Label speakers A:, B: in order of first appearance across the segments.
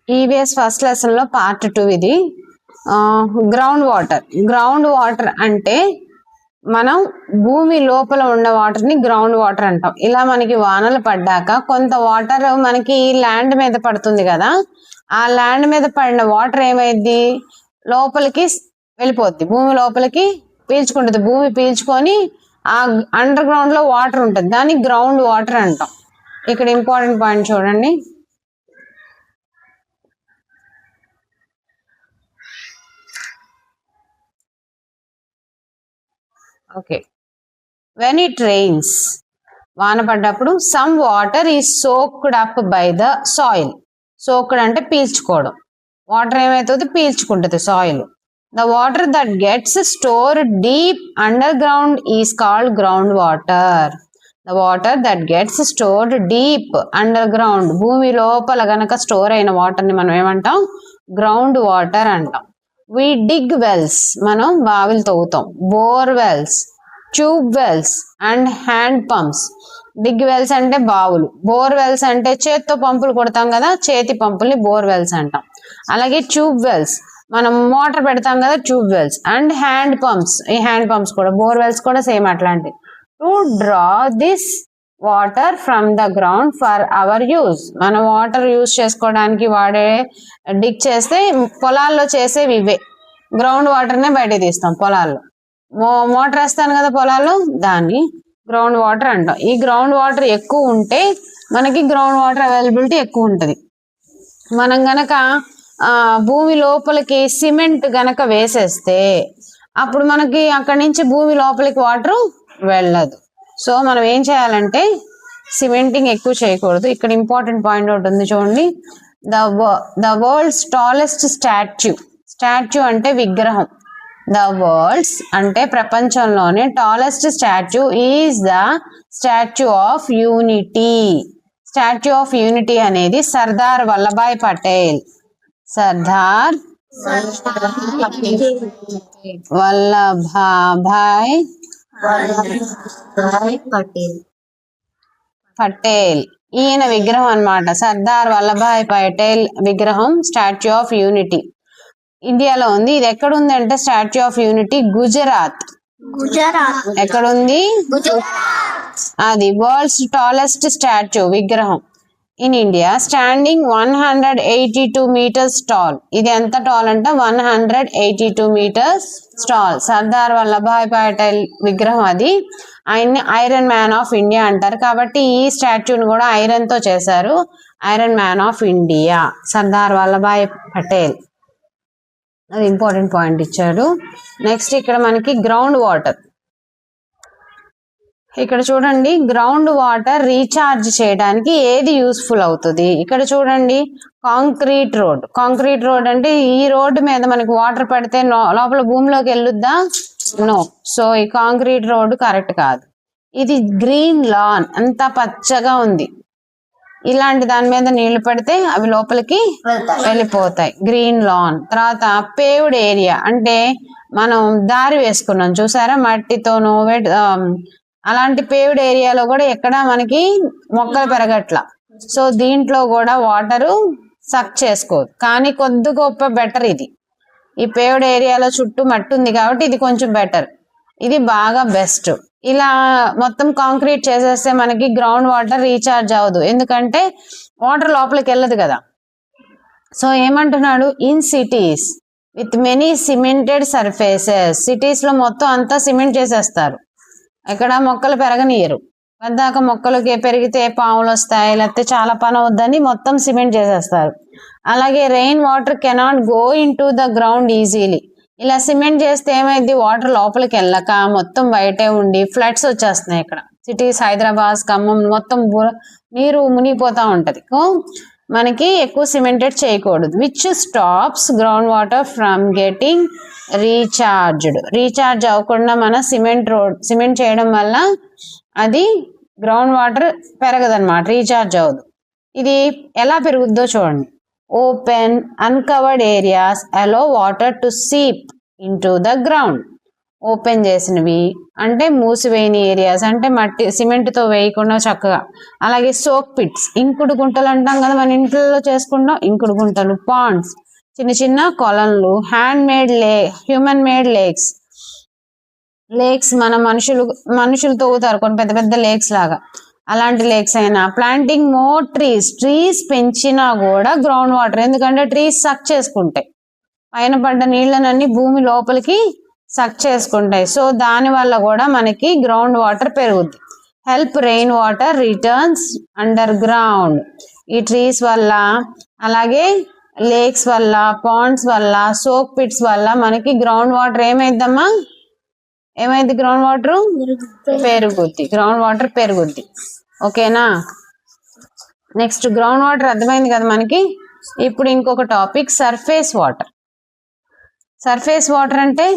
A: EVS first lesson లో part 2 ఇది. Ground water అంటే మనం భూమి లోపల ఉన్న వాటర్ ని గ్రౌండ్ వాటర్ అంటాం. ఇలా మనకి వానలు పడ్డాక కొంత వాటర్ మనకి ల్యాండ్ మీద పడుతుంది కదా, ఆ ల్యాండ్ మీద పడిన వాటర్ ఏమైంది, లోపలికి వెళ్ళిపోద్ది, భూమి లోపలికి పీల్చుకుంటుంది. భూమి పీల్చుకొని ఆ అండర్ గ్రౌండ్ లో వాటర్ ఉంటుంది, దాన్ని గ్రౌండ్ వాటర్ అంటాం. ఇక్కడ ఇంపార్టెంట్ పాయింట్ చూడండి. ఓకే, వెన్ ఇట్ రెయిన్స్, వాన పడ్డప్పుడు some water is soaked up by the soil. Soaked అంటే పీల్చుకోవడం, వాటర్ ఏమవుతుంది, పీల్చుకుంటుంది soil. The water that gets stored deep underground is called ground water. The water that gets stored deep underground, భూమి లోపల గనక store అయిన water ని మనం ఏమంటాం, గ్రౌండ్ వాటర్ అంటాం. వి డిగ్ వెల్స్, మనం బావిలు తవ్వుతాం. Bore wells, tube wells and hand pumps. Dig wells అంటే బావులు, బోర్ వెల్స్ అంటే చేత్తో పంపులు కొడతాం కదా, చేతి పంపుల్ని బోర్ వెల్స్ అంటాం. అలాగే ట్యూబ్ వెల్స్, మనం మోటార్ పెడతాం కదా, tube wells. And hand pumps, ఈ హ్యాండ్ పంప్స్ కూడా, బోర్ వెల్స్ కూడా సేమ్ అట్లాంటి. To draw this water from the ground for our use, మనం వాటర్ యూజ్ చేసుకోవడానికి వాడే డిగ్ చేస్తే, పొలాల్లో చేసేవి ఇవే. గ్రౌండ్ వాటర్నే బయట తీస్తాం పొలాల్లో. మోటార్ వేస్తాను కదా పొలాల్లో, దాన్ని గ్రౌండ్ వాటర్ అంటాం. ఈ గ్రౌండ్ వాటర్ ఎక్కువ ఉంటే మనకి గ్రౌండ్ వాటర్ అవైలబిలిటీ ఎక్కువ ఉంటుంది. మనం గనక భూమి లోపలికి సిమెంట్ గనక వేసేస్తే అప్పుడు మనకి అక్కడి నుంచి భూమి లోపలికి వాటర్ వెళ్ళదు. సో మనం ఏం చేయాలంటే సిమెంటింగ్ ఎక్కువ చేయకూడదు. ఇక్కడ ఇంపార్టెంట్ పాయింట్ ఒకటి ఉంది చూడండి. The world's tallest statue, statue అంటే విగ్రహం. ద వరల్డ్స్ అంటే ప్రపంచంలోనే tallest statue is the statue of unity. Statue of unity అనేది సర్దార్ వల్లభాయ్ పటేల్, సర్దార్ వల్లభాయ్ పటేల్ ఈయన విగ్రహం అన్నమాట. సర్దార్ వల్లభాయ్ పటేల్ విగ్రహం స్టాచ్యూ ఆఫ్ యూనిటీ ఇండియాలో ఉంది. ఇది ఎక్కడ ఉంది అంటే స్టాచ్యూ ఆఫ్ యూనిటీ గుజరాత్. ఎక్కడుంది, అది వరల్డ్స్ టాలెస్ట్ స్టాచ్యూ విగ్రహం in India, standing 182 meters tall. ఇది ఎంత టాల్ అంటే 182 meters టాల్. సర్దార్ వల్లభాయ్ పటేల్ విగ్రహం అది. ఆయన్ని ఐరన్ మ్యాన్ ఆఫ్ ఇండియా అంటారు, కాబట్టి ఈ స్టాచ్యూని కూడా ఐరన్ తో చేశారు. Iron man of India Sardar Vallabhbhai Patel. అది ఇంపార్టెంట్ పాయింట్ ఇచ్చాడు. నెక్స్ట్ ఇక్కడ మనకి గ్రౌండ్ వాటర్. ఇక్కడ చూడండి, గ్రౌండ్ వాటర్ రీఛార్జ్ చేయడానికి ఏది యూస్ఫుల్ అవుతుంది. ఇక్కడ చూడండి, కాంక్రీట్ రోడ్. కాంక్రీట్ రోడ్ అంటే ఈ రోడ్డు మీద మనకి వాటర్ పడితే లోపల భూమిలోకి వెళ్ళొద్దా, నో. సో ఈ కాంక్రీట్ రోడ్ కరెక్ట్ కాదు. ఇది గ్రీన్ లాన్, అంతా పచ్చగా ఉంది, ఇలాంటి దాని మీద నీళ్లు పడితే అవి లోపలికి వెళ్ళిపోతాయి, గ్రీన్ లాన్. తర్వాత పేవ్డ్ ఏరియా అంటే మనం దారి వేసుకున్నాం చూసారా, మట్టితోనూ అలాంటి పేవ్డ్ ఏరియాలో కూడా ఎక్కడ మనకి మొక్కలు పెరగట్ల. సో దీంట్లో కూడా వాటరు సక్ చేసుకోదు, కానీ కొద్ది గొప్ప బెటర్ ఇది. ఈ పేవ్డ్ ఏరియాలో చుట్టూ మట్టి ఉంది కాబట్టి ఇది కొంచెం బెటర్, ఇది బాగా బెస్ట్. ఇలా మొత్తం కాంక్రీట్ చేసేస్తే మనకి గ్రౌండ్ వాటర్ రీఛార్జ్ అవ్వదు, ఎందుకంటే వాటర్ లోపలికి వెళ్ళదు కదా. సో ఏమంటున్నాడు, in cities with many cemented surfaces, cities లో మొత్తం అంతా సిమెంట్ చేసేస్తారు, ఎక్కడ మొక్కలు పెరగనియరు. పెద్దాక మొక్కలకి పెరిగితే పాములు వస్తాయి, లేకపోతే చాలా పని అవుద్దని మొత్తం సిమెంట్ చేసేస్తారు. అలాగే rain water cannot go in to the ground easily. ఇలా సిమెంట్ చేస్తే ఏమైంది, వాటర్ లోపలికి వెళ్ళక మొత్తం బయటే ఉండి ఫ్లడ్స్ వచ్చేస్తున్నాయి. ఇక్కడ సిటీస్ హైదరాబాద్, ఖమ్మం మొత్తం నీరు మునిగిపోతా ఉంటది. మనకి ఎక్కువ సిమెంటెడ్ చేయకూడదు. Which stops ground water from getting recharged. Recharge అవ్వకుండా మన సిమెంట్ చేయడం వల్ల అది గ్రౌండ్ వాటర్ పెరగదన్నమాట, రీఛార్జ్ అవ్వదు. ఇది ఎలా పెరుగుద్దో చూడండి. Open uncovered areas allow water to seep into the ground. Open చేసినవి అంటే మూసివేయని ఏరియాస్, అంటే మట్టి సిమెంట్తో వేయకుండా చక్కగా. అలాగే సోక్ పిట్స్, ఇంకుడు గుంటలు అంటాం కదా మన ఇంట్లో చేసుకుంటాం, ఇంకుడు గుంటలు. పాండ్స్, చిన్న చిన్న కొలన్లు. Handmade human made lakes మన మనుషులు తవ్వుతారు కొన్ని పెద్ద పెద్ద లేక్స్ లాగా, అలాంటి లేక్స్ అయినా. ప్లాంటింగ్ మోర్ ట్రీస్ పెంచినా కూడా గ్రౌండ్ వాటర్, ఎందుకంటే ట్రీస్ సక్ చేసుకుంటాయి పైన పడ్డ నీళ్ళనన్నీ భూమి లోపలికి సక్ చేసుకుంటాయి. సో దాని వల్ల కూడా మనకి గ్రౌండ్ వాటర్ పెరుగుద్ది. Help rain water returns under ground, ఈ ట్రీస్ వల్ల అలాగే లేక్స్ వల్ల పాండ్స్ వల్ల సోక్ పిట్స్ వల్ల మనకి గ్రౌండ్ వాటర్ ఏమైందమ్మా, ఏమైంది? గ్రౌండ్ వాటర్ పెరుగుద్ది. ఓకేనా? నెక్స్ట్ గ్రౌండ్ వాటర్ అర్థమైంది కదా మనకి. ఇప్పుడు ఇంకొక topic surface water. Surface water అంటే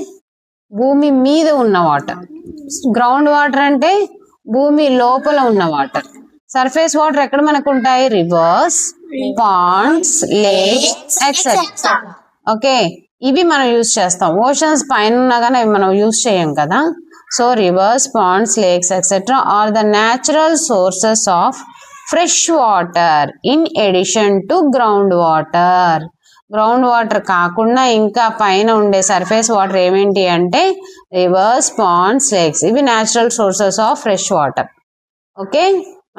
A: భూమి మీద ఉన్న వాటర్, గ్రౌండ్ వాటర్ అంటే భూమి లోపల ఉన్న వాటర్. సర్ఫేస్ వాటర్ ఎక్కడ మనకు ఉంటాయి? Rivers, ponds, lakes etcetera. Okay, ఇవి మనం యూజ్ చేస్తాం. ఓషన్స్ పైన ఉన్నా కానీ అవి మనం యూజ్ చేయం కదా. So rivers, ponds, lakes etcetera are the natural sources of fresh water in addition to ground water. Ground water కాకుండా ఇంకా పైన ఉండే సర్ఫేస్ వాటర్ ఏమేంటి అంటే రివర్స్, పాండ్స్, లేక్స్, ఇవి natural sources of fresh water. Okay,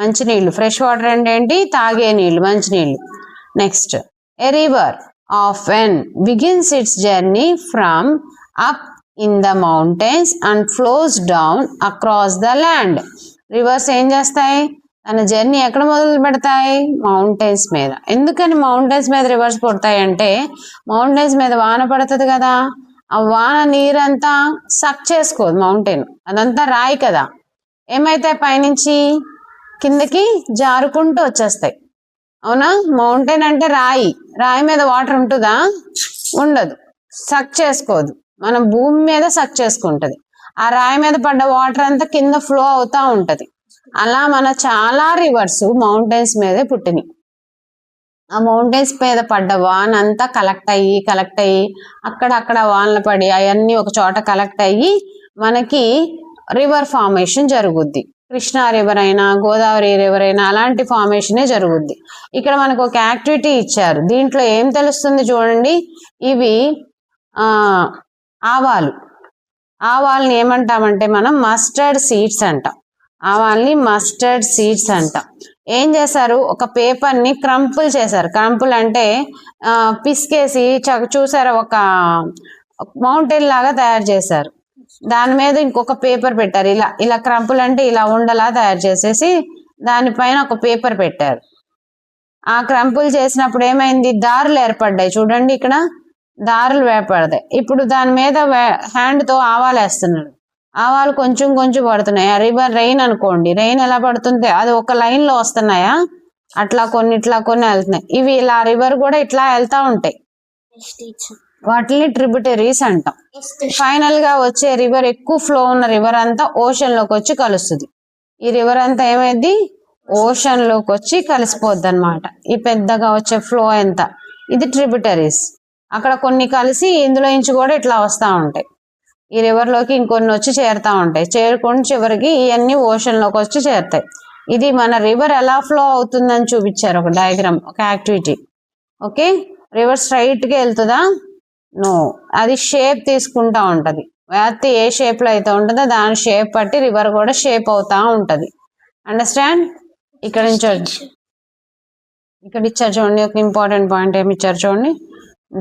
A: మంచినీళ్ళు. ఫ్రెష్ వాటర్ అంటే ఏంటి? తాగే నీళ్ళు, మంచినీళ్ళు. Next, a river often begins its journey from up in the mountains and flows down across the land. Reverse ఏం చేస్తాయి? తన జర్నీ ఎక్కడ మొదలు పెడతాయి? మౌంటైన్స్ మీద. ఎందుకని మౌంటైన్స్ మీద రివర్స్ పడతాయి అంటే మౌంటైన్స్ మీద వాన పడుతుంది కదా, ఆ వాన నీరంతా సక్ చేసుకోదు మౌంటైన్, అదంతా రాయి కదా, ఏమైతాయి? పైనుంచి కిందకి జారుకుంటూ వచ్చేస్తాయి. అవునా? మౌంటైన్ అంటే రాయి మీద వాటర్ ఉంటుందా? ఉండదు, సక్ చేసుకోదు. మన భూమి మీద సక్ చేసుకుంటది. ఆ రాయి మీద పడ్డ వాటర్ అంతా కింద ఫ్లో అవుతా ఉంటది. అలా మన చాలా రివర్స్ మౌంటైన్స్ మీదే పుట్టినాయి. ఆ మౌంటైన్స్ మీద పడ్డ వాన అంతా కలెక్ట్ అయ్యి అక్కడక్కడ వానలు పడి అవన్నీ ఒక చోట కలెక్ట్ అయ్యి మనకి రివర్ ఫార్మేషన్ జరుగుద్ది. కృష్ణా రివర్ అయినా గోదావరి రివర్ అయినా అలాంటి ఫార్మేషనే జరుగుద్ది. ఇక్కడ మనకు ఒక యాక్టివిటీ ఇచ్చారు, దీంట్లో ఏం తెలుస్తుంది చూడండి. ఇవి ఆవాల్ని ఏమంటామంటే మనం మస్టర్డ్ సీడ్స్ అంటాం. ఆవాల్ని మస్టర్డ్ సీడ్స్ అంటాం. ఏం చేశారు? ఒక పేపర్ని క్రంపుల్ చేశారు. క్రంపుల్ అంటే పిసికేసి చూసారా, ఒక మౌంటైన్ లాగా తయారు చేశారు. దాని మీద ఇంకొక పేపర్ పెట్టారు. ఇలా క్రంపుల్ అంటే ఇలా ఉండలా తయారు చేసేసి దానిపైన ఒక పేపర్ పెట్టారు. ఆ క్రంపుల్ చేసినప్పుడు ఏమైంది? దారులు ఏర్పడ్డాయి. చూడండి, ఇక్కడ దారులు ఏర్పడతాయి. ఇప్పుడు దాని మీద హ్యాండ్తో ఆవాలు వేస్తున్నాడు. ఆవాలు కొంచెం కొంచెం పడుతున్నాయి. రివర్ రెయిన్ అనుకోండి, రెయిన్ ఎలా పడుతుంది? అది ఒక లైన్ లో వస్తున్నాయా? అట్లా కొన్ని వెళ్తున్నాయి. ఇవి ఇలా రివర్ కూడా ఇట్లా వెళ్తా ఉంటాయి. వాటిని ట్రిబ్యూటరీస్ అంటాం. ఫైనల్ గా వచ్చే రివర్, ఎక్కువ ఫ్లో ఉన్న రివర్ అంతా ఓషన్ లోకి వచ్చి కలుస్తుంది. ఈ రివర్ అంతా ఏమైంది? ఓషన్ లోకి వచ్చి కలిసిపోద్ది అనమాట. ఈ పెద్దగా వచ్చే ఫ్లో ఎంత, ఇది ట్రిబ్యూటరీస్. అక్కడ కొన్ని కలిసి ఇందులో నుంచి కూడా ఇట్లా వస్తా ఉంటాయి. ఈ రివర్ లోకి ఇంకొన్ని వచ్చి చేరుతా ఉంటాయి. చేరుకొని చివరికి ఇవన్నీ ఓషన్ లోకి వచ్చి చేరుతాయి. ఇది మన రివర్ ఎలా ఫ్లో అవుతుందని చూపించారు ఒక డయాగ్రామ్, ఒక యాక్టివిటీ. ఓకే, రివర్ స్ట్రైట్ గా వెళ్తుందా? నో, అది షేప్ తీసుకుంటా ఉంటది. వ్యాప్తి ఏ షేప్ లో అయితే ఉంటుందో దాని షేప్ బట్టి రివర్ కూడా షేప్ అవుతా ఉంటది. అండర్స్టాండ్? ఇక్కడ ఇచ్చారు చూడండి, ఒక ఇంపార్టెంట్ పాయింట్ ఏమి ఇచ్చారు చూడండి.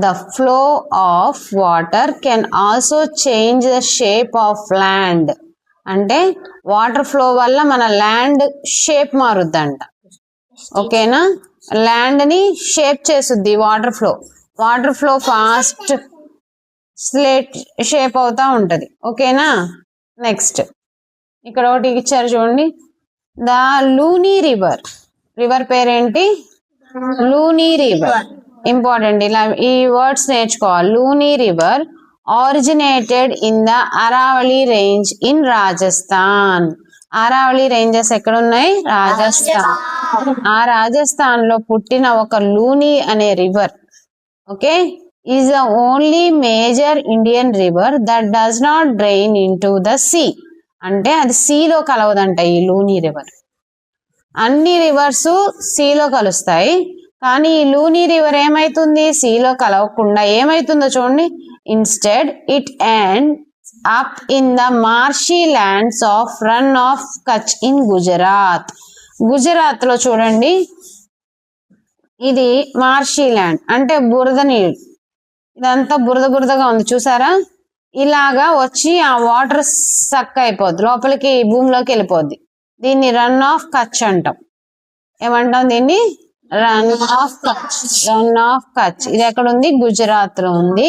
A: The flow of water can also change the shape of land. అంటే వాటర్ ఫ్లో వల్ల మన ల్యాండ్ షేప్ మారుద్దంట. ఓకేనా? ల్యాండ్ ని షేప్ చేసుద్ది వాటర్ ఫ్లో ఫాస్ట్ స్లేట్ షేప్ అవుతా ఉంటది. ఓకేనా? నెక్స్ట్ ఇక్కడ ఒకటి ఇచ్చారు చూడండి, ద లూనీ రివర్ పేరేంటి? లూనీ రివర్. ఇంపార్టెంట్, ఇలా ఈ వర్డ్స్ నేర్చుకోవాలి. Luni river originated in the Aravalli range in Rajasthan. Aravalli ranges ఎక్కడ ఉన్నాయి? రాజస్థాన్. ఆ రాజస్థాన్ లో పుట్టిన ఒక లూనీ అనే river. Okay, is the only major Indian river that does not drain into the sea. అంటే అది సీలో కలవదంట ఈ లూనీ రివర్. అన్ని రివర్స్ సీలో కలుస్తాయి, కానీ ఈ లూనీ రివర్ ఏమైతుంది, సీలో కలవకుండా ఏమైతుందో చూడండి. Instead it end up in the marshy lands of run of Kutch in Gujarat. Gujarat లో చూడండి, ఇది మార్షీ ల్యాండ్ అంటే బురద నీళ్ళు, ఇదంతా బురదగా ఉంది చూసారా. ఇలాగా వచ్చి ఆ వాటర్ సక్ అయిపోద్ది, లోపలికి భూమిలోకి వెళ్ళిపోద్ది. దీన్ని రన్ ఆఫ్ కచ్ అంటాం. ఏమంటాం దీన్ని? Run of Kutch. Run of Kutch ఇది ఎక్కడ ఉంది? గుజరాత్ లో ఉంది.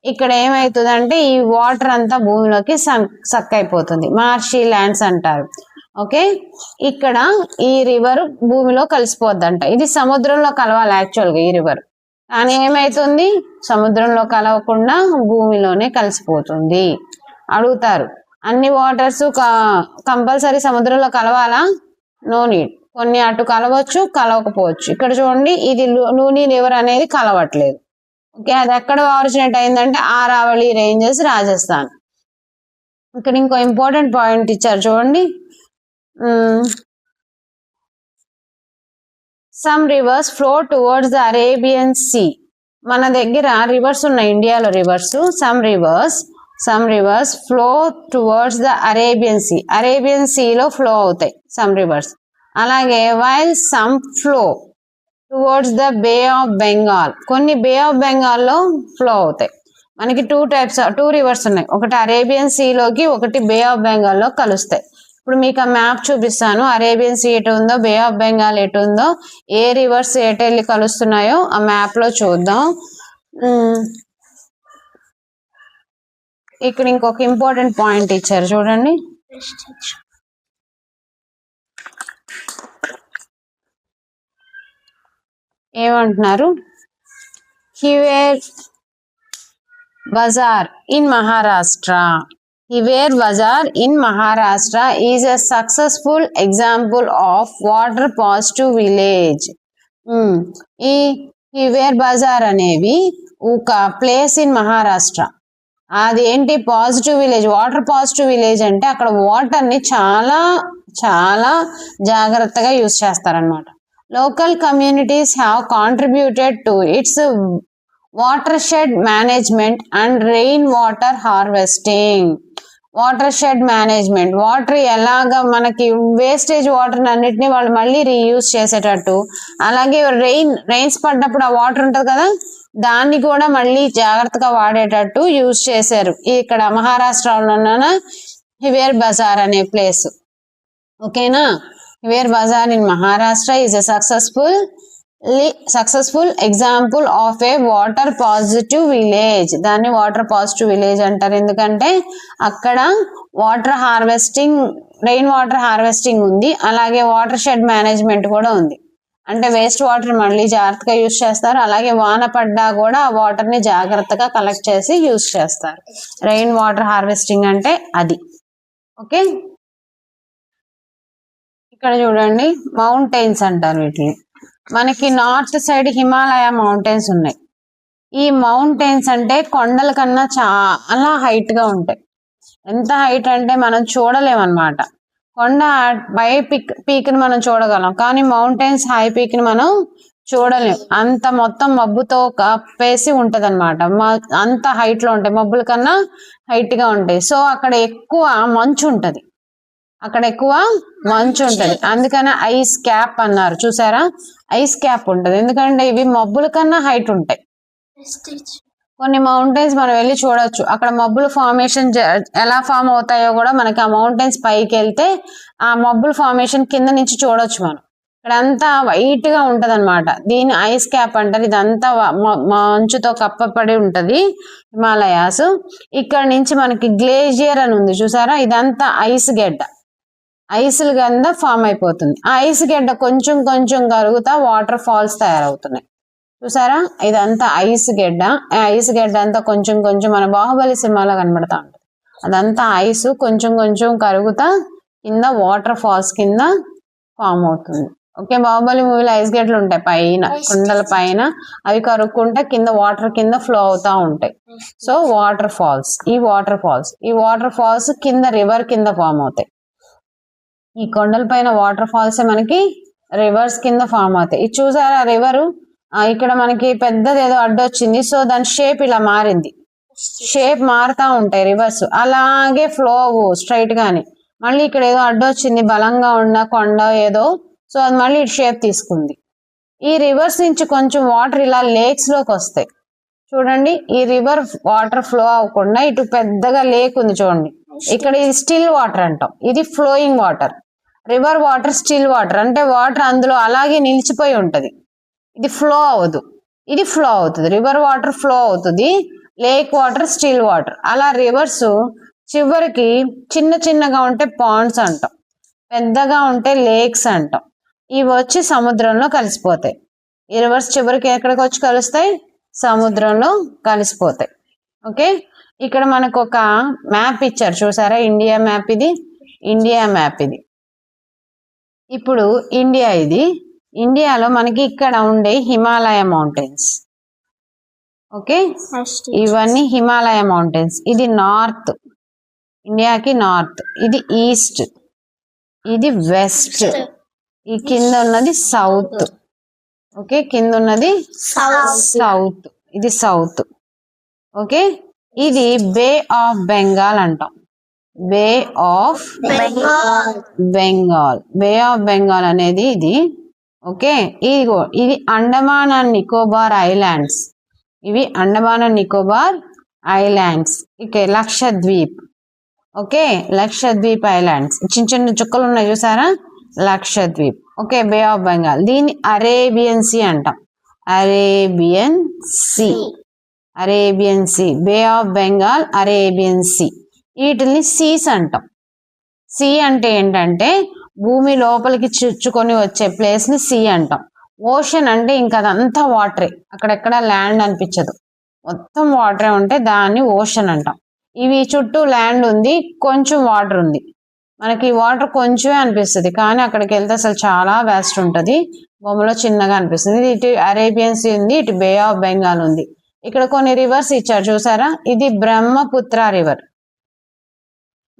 A: ఇక్కడ ఏమైతుందంటే ఈ వాటర్ అంతా భూమిలోకి సక్ అయిపోతుంది, మార్షీ ల్యాండ్స్ అంటారు. ఓకే, ఇక్కడ ఈ రివర్ భూమిలో కలిసిపోద్దంట. ఇది సముద్రంలో కలవాలి యాక్చువల్గా ఈ రివర్, కానీ ఏమైతుంది, సముద్రంలో కలవకుండా భూమిలోనే కలిసిపోతుంది. అడుగుతారు, అన్ని వాటర్స్ కంపల్సరీ సముద్రంలో కలవాలా? No need. కొన్ని అటు కలవచ్చు, కలవకపోవచ్చు. ఇక్కడ చూడండి, ఇది లూనీ రివర్ అనేది కలవట్లేదు. ఓకే, అది ఎక్కడ ఆరిజినేట్ అయిందంటే ఆరావళి రేంజెస్, రాజస్థాన్. ఇక్కడ ఇంకో ఇంపార్టెంట్ పాయింట్ ఇచ్చారు చూడండి. Some rivers flow towards the Arabian sea. మన దగ్గర రివర్స్ ఉన్నాయి, ఇండియాలో rivers. Some rivers flow towards the Arabian sea. Arabian సీలో ఫ్లో అవుతాయి సమ్ రివర్స్. అలాగే while some flow towards the bay of Bengal. కొన్ని బే ఆఫ్ బెంగాల్లో ఫ్లో అవుతాయి. మనకి టూ రివర్స్ ఉన్నాయి, ఒకటి అరేబియన్ సీలోకి, ఒకటి బే ఆఫ్ బెంగాల్లో కలుస్తాయి. ఇప్పుడు మీకు ఆ మ్యాప్ చూపిస్తాను. అరేబియన్ సీ ఎటు ఉందో, బే ఆఫ్ బెంగాల్ ఎటు ఉందో, ఏ రివర్స్ ఎటు వెళ్ళి కలుస్తున్నాయో ఆ మ్యాప్ లో చూద్దాం. ఇక్కడ ఇంకొక ఇంపార్టెంట్ పాయింట్ ఇచ్చారు చూడండి. ఏమంటున్నారు? Hiware Bazar in Maharashtra. Hiver Bazaar in Maharashtra is a successful example of water positive village. ఈ హివేర్ బజార్ అనేవి ఒక ప్లేస్ ఇన్ మహారాష్ట్ర. అది ఏంటి? Positive village, water positive village. అంటే అక్కడ వాటర్ ని చాలా చాలా జాగ్రత్తగా యూజ్ చేస్తారనమాట. Local communities have contributed to it's water shed management and rain water harvesting. Water shed management, water ఎలాగా మనకి వేస్టేజ్ వాటర్ అన్నిటిని వాళ్ళు మళ్ళీ రీయూజ్ చేసేటట్టు, అలాగే రెయిన్స్ పడ్డప్పుడు ఆ వాటర్ ఉంటుంది కదా, దాన్ని కూడా మళ్ళీ జాగ్రత్తగా వాడేటట్టు యూజ్ చేశారు ఇక్కడ మహారాష్ట్రలో ఉన్న హివేర్ బజార్ అనే ప్లేస్. ఓకేనా? Hiware Bazar in Maharashtra is a successful example of a water positive village. దాన్ని వాటర్ పాజిటివ్ విలేజ్ అంటారు, ఎందుకంటే అక్కడ water harvesting, rain water harvesting ఉంది, అలాగే వాటర్ షెడ్ మేనేజ్మెంట్ కూడా ఉంది. అంటే వేస్ట్ వాటర్ మళ్ళీ జాగ్రత్తగా యూజ్ చేస్తారు, అలాగే వాన పడ్డా కూడా ఆ వాటర్ ని జాగ్రత్తగా కలెక్ట్ చేసి యూజ్ చేస్తారు. రెయిన్ వాటర్ హార్వెస్టింగ్ అంటే అది. ఓకే, ఇక్కడ చూడండి, మౌంటైన్స్ అంటారు వీటిని. మనకి నార్త్ సైడ్ హిమాలయ మౌంటైన్స్ ఉన్నాయి. ఈ మౌంటైన్స్ అంటే కొండల కన్నా చాలా హైట్ గా ఉంటాయి. ఎంత హైట్ అంటే మనం చూడలేమన్నమాట. కొండ పై పీక్ ని మనం చూడగలం, కానీ మౌంటైన్స్ హై పీక్ ని మనం చూడలేం. అంత మొత్తం మబ్బుతో కప్పేసి ఉంటది అనమాట. అంత హైట్ లో ఉంటాయి, మబ్బుల కన్నా హైట్ గా ఉంటాయి. సో అక్కడ ఎక్కువ మంచు ఉంటది, అందుకనే ఐస్ క్యాప్ అన్నారు. చూసారా, ఐస్ క్యాప్ ఉంటది, ఎందుకంటే ఇవి మబ్బుల కన్నా హైట్ ఉంటాయి. కొన్ని మౌంటైన్స్ మనం వెళ్ళి చూడొచ్చు, అక్కడ మబ్బుల ఫార్మేషన్ ఎలా ఫామ్ అవుతాయో కూడా మనకి ఆ మౌంటైన్స్ పైకి వెళ్తే ఆ మబ్బుల ఫార్మేషన్ కింద నుంచి చూడొచ్చు మనం. ఇక్కడ అంతా వైట్ గా ఉంటది అనమాట, దీన్ని ఐస్ క్యాప్ అంటారు. ఇదంతా మంచుతో కప్పబడి ఉంటది హిమాలయాస్. ఇక్కడ నుంచి మనకి గ్లేజియర్ అని ఉంది చూసారా, ఇదంతా ఐస్ గడ్డ, ఐసులు కింద ఫామ్ అయిపోతుంది. ఆ ఐస్ గడ్డ కొంచెం కొంచెం కరుగుతా వాటర్ ఫాల్స్ తయారవుతున్నాయి. చూసారా, ఇదంతా ఐస్ గడ్డ. ఐస్ గడ్డ అంతా కొంచెం కొంచెం మన బాహుబలి సినిమాలో కనబడతా ఉంటుంది. అదంతా ఐస్ కొంచెం కొంచెం కరుగుతా కింద వాటర్ ఫాల్స్ కింద ఫామ్ అవుతుంది. ఓకే, బాహుబలి మూవీలో ఐస్ గేట్లు ఉంటాయి పైన, కొండల పైన, అవి కరుక్కుంటే కింద వాటర్ కింద ఫ్లో అవుతా ఉంటాయి. సో వాటర్ ఫాల్స్, ఈ వాటర్ ఫాల్స్ కింద రివర్ కింద ఫామ్ అవుతాయి. ఈ కొండల పైన వాటర్ ఫాల్స్ మనకి రివర్స్ కింద ఫామ్ అవుతాయి. ఇది చూసారా రివర్, ఇక్కడ మనకి పెద్దది ఏదో అడ్డొచ్చింది, సో దాని షేప్ ఇలా మారింది. షేప్ మారుతా ఉంటాయి రివర్స్, అలాగే ఫ్లో స్ట్రైట్ గాని. మళ్ళీ ఇక్కడ ఏదో అడ్డొచ్చింది, బలంగా ఉన్న కొండ ఏదో, సో అది మళ్ళీ ఇటు షేప్ తీసుకుంది. ఈ రివర్స్ నుంచి కొంచెం వాటర్ ఇలా లేక్స్ లోకి వస్తాయి. చూడండి, ఈ రివర్ వాటర్ ఫ్లో అవ్వకుండా ఇటు పెద్దగా లేక్ ఉంది చూడండి, ఇక్కడ ఇది స్టిల్ వాటర్ అంటాం, ఇది flowing water. River water still water అంటే వాటర్ అందులో అలాగే నిలిచిపోయి ఉంటది, ఇది ఫ్లో అవ్వదు, ఇది ఫ్లో అవుతుంది. రివర్ వాటర్ ఫ్లో అవుతుంది, లేక్ వాటర్ స్టిల్ వాటర్. అలా రివర్స్ చివరికి చిన్న చిన్నగా ఉంటే పాండ్స్ అంటాం, పెద్దగా ఉంటే లేక్స్ అంటాం. ఇవి వచ్చి సముద్రంలో కలిసిపోతాయి. ఈ రివర్స్ చివరికి ఎక్కడికి వచ్చి కలుస్తాయి? సముద్రంలో కలిసిపోతాయి. ఓకే, ఇక్కడ మనకు ఒక మ్యాప్ ఇచ్చారు చూసారా, ఇండియా మ్యాప్ ఇది, ఇండియా మ్యాప్ ఇది. ఇప్పుడు ఇండియా ఇది, ఇండియాలో మనకి ఇక్కడ ఉండే హిమాలయ మౌంటైన్స్. ఓకే, ఇవన్నీ హిమాలయ మౌంటైన్స్. ఇది నార్త్, ఇండియాకి నార్త్, ఇది ఈస్ట్, ఇది వెస్ట్, ఈ కింద ఉన్నది సౌత్. ఓకే, కింద ఉన్నది సౌత్, ఇది సౌత్. ఓకే, ఇది బే ఆఫ్ బెంగాల్ అంటాం, bay of Bengal. Bay of Bengal అనేది ఇది. ఓకే, ఇది అండమాన్ అండ్ నికోబార్ ఐలాండ్స్, ఇవి Andaman and Nicobar islands. Okay, Lakshadweep. Okay, Lakshadweep islands, చిన్న చిన్న చుక్కలు ఉన్నాయి చూసారా, Lakshadweep. Okay, bay of Bengal. దీన్ని అరేబియన్ సీ అంటాం, Arabian sea, Arabian sea. Bay of Bengal, Arabian sea. వీటిని సీస్ అంటాం. సీ అంటే ఏంటంటే భూమి లోపలికి చుచ్చుకొని వచ్చే ప్లేస్ ని సీ అంటాం. ఓషన్ అంటే ఇంకా అదంతా వాటరే, అక్కడెక్కడ ల్యాండ్ అనిపించదు, మొత్తం వాటరే ఉంటే దాన్ని ఓషన్ అంటాం. ఇవి చుట్టూ ల్యాండ్ ఉంది, కొంచెం వాటర్ ఉంది, మనకి వాటర్ కొంచెమే అనిపిస్తుంది, కానీ అక్కడికి వెళ్తే అసలు చాలా వ్యాస్ట్ ఉంటుంది, బొమ్మలో చిన్నగా అనిపిస్తుంది. ఇటు అరేబియన్ సీ ఉంది, ఇటు బే ఆఫ్ బెంగాల్ ఉంది. ఇక్కడ కొన్ని రివర్స్ ఇచ్చారు చూసారా, ఇది బ్రహ్మపుత్ర రివర్,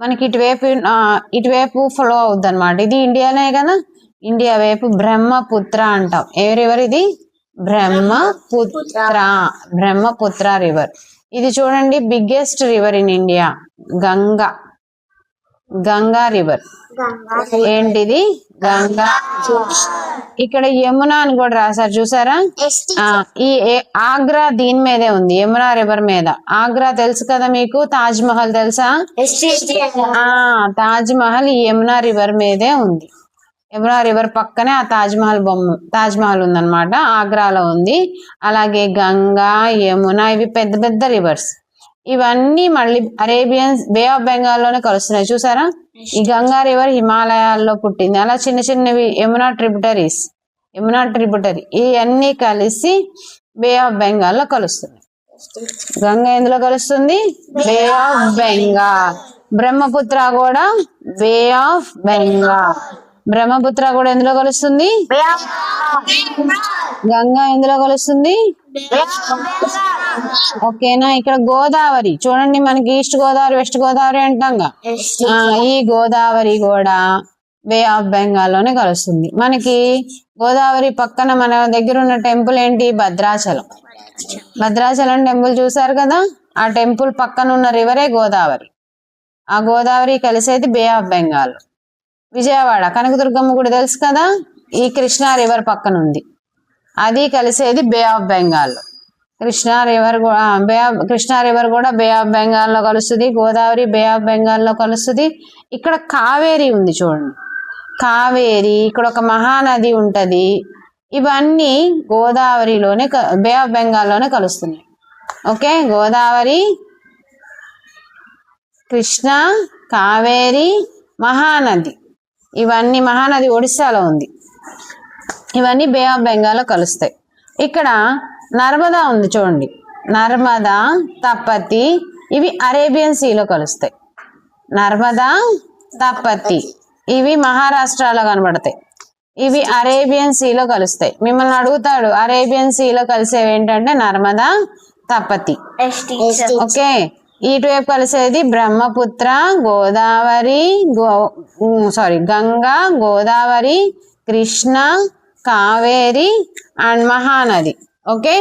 A: మనకి ఇటువైపు ఫ్లో అవుద్ది అనమాట. ఇది ఇండియానే కదా, ఇండియా వైపు బ్రహ్మపుత్ర అంటాం. ఏ రివర్ ఇది? బ్రహ్మపుత్ర, బ్రహ్మపుత్ర రివర్. ఇది చూడండి, biggest river in India, Ganga, Ganga river. ఏంటిది? గంగా. ఇక్కడ యమునా అని కూడా రాశారు చూసారా, ఈ ఆగ్రా దీని మీదే ఉంది, యమునా రివర్ మీద. ఆగ్రా తెలుసు కదా మీకు, తాజ్ మహల్ తెలుసా? తాజ్ మహల్ ఈ యమునా రివర్ మీదే ఉంది. యమునా రివర్ పక్కనే ఆ తాజ్ మహల్ తాజ్ మహల్ ఉందన్నమాట, ఆగ్రాలో ఉంది. అలాగే గంగా, యమునా, ఇవి పెద్ద పెద్ద రివర్స్. ఇవన్నీ మళ్ళీ అరేబియన్ బే ఆఫ్ బెంగాల్ లోనే కలుస్తున్నాయి చూసారా. ఈ గంగా రివర్ హిమాలయాల్లో పుట్టింది, అలా చిన్న చిన్నవి యమునా ట్రిబ్యూటరీస్, యమునా ట్రిబ్యూటరీ, ఇవన్నీ కలిసి బే ఆఫ్ బెంగాల్ లో కలుస్తుంది. గంగా ఎందులో కలుస్తుంది? బే ఆఫ్ బెంగాల్. బ్రహ్మపుత్ర కూడా బే ఆఫ్ బెంగాల్. బ్రహ్మపుత్ర కూడా ఎందులో కలుస్తుంది? గంగా ఎందులో కలుస్తుంది? ఓకేనా. ఇక్కడ గోదావరి చూడండి, మనకి ఈస్ట్ గోదావరి వెస్ట్ గోదావరి అంటాం, ఈ గోదావరి కూడా బే ఆఫ్ బెంగాల్ లోనే కలుస్తుంది. మనకి గోదావరి పక్కన మన దగ్గర ఉన్న టెంపుల్ ఏంటి? భద్రాచలం. భద్రాచలం టెంపుల్ చూసారు కదా, ఆ టెంపుల్ పక్కన ఉన్న రివరే గోదావరి. ఆ గోదావరి కలిసేది బే ఆఫ్ బెంగాల్. విజయవాడ కనకదుర్గమ్మ గుడి తెలుసు కదా, ఈ కృష్ణా రివర్ పక్కన ఉంది, అది కలిసేది బే ఆఫ్ బెంగాల్. కృష్ణా రివర్ కూడా బే ఆఫ్ బెంగాల్ లో కలుస్తుంది, గోదావరి బే ఆఫ్ బెంగాల్ లో కలుస్తుంది. ఇక్కడ కావేరి ఉంది చూడండి, కావేరి, ఇక్కడ ఒక మహానది ఉంటది. ఇవన్నీ గోదావరిలోనే బే ఆఫ్ బెంగాల్ లోనే కలుస్తున్నాయి. ఓకే, గోదావరి, కృష్ణ, కావేరి, మహానది, ఇవన్నీ మహానది ఒడిస్సాలో ఉంది, ఇవన్నీ బే ఆఫ్ బెంగాల్ లో కలుస్తాయి. ఇక్కడ నర్మదా ఉంది చూడండి, నర్మదా, తపతి, ఇవి అరేబియన్ సీలో కలుస్తాయి. నర్మదా, తపతి, ఇవి మహారాష్ట్రలో కనబడతాయి. ఇవి అరేబియన్ సీలో కలుస్తాయి. మిమ్మల్ని అడుగుతాడు అరేబియన్ సీలో కలిసేవి ఏంటంటే నర్మదా, తపతి. ఓకే, ఇటువైపు కలిసేది బ్రహ్మపుత్ర, గోదావరి, గంగా, గోదావరి, కృష్ణ, కావేరి అండ్ మహానది. ఓకే.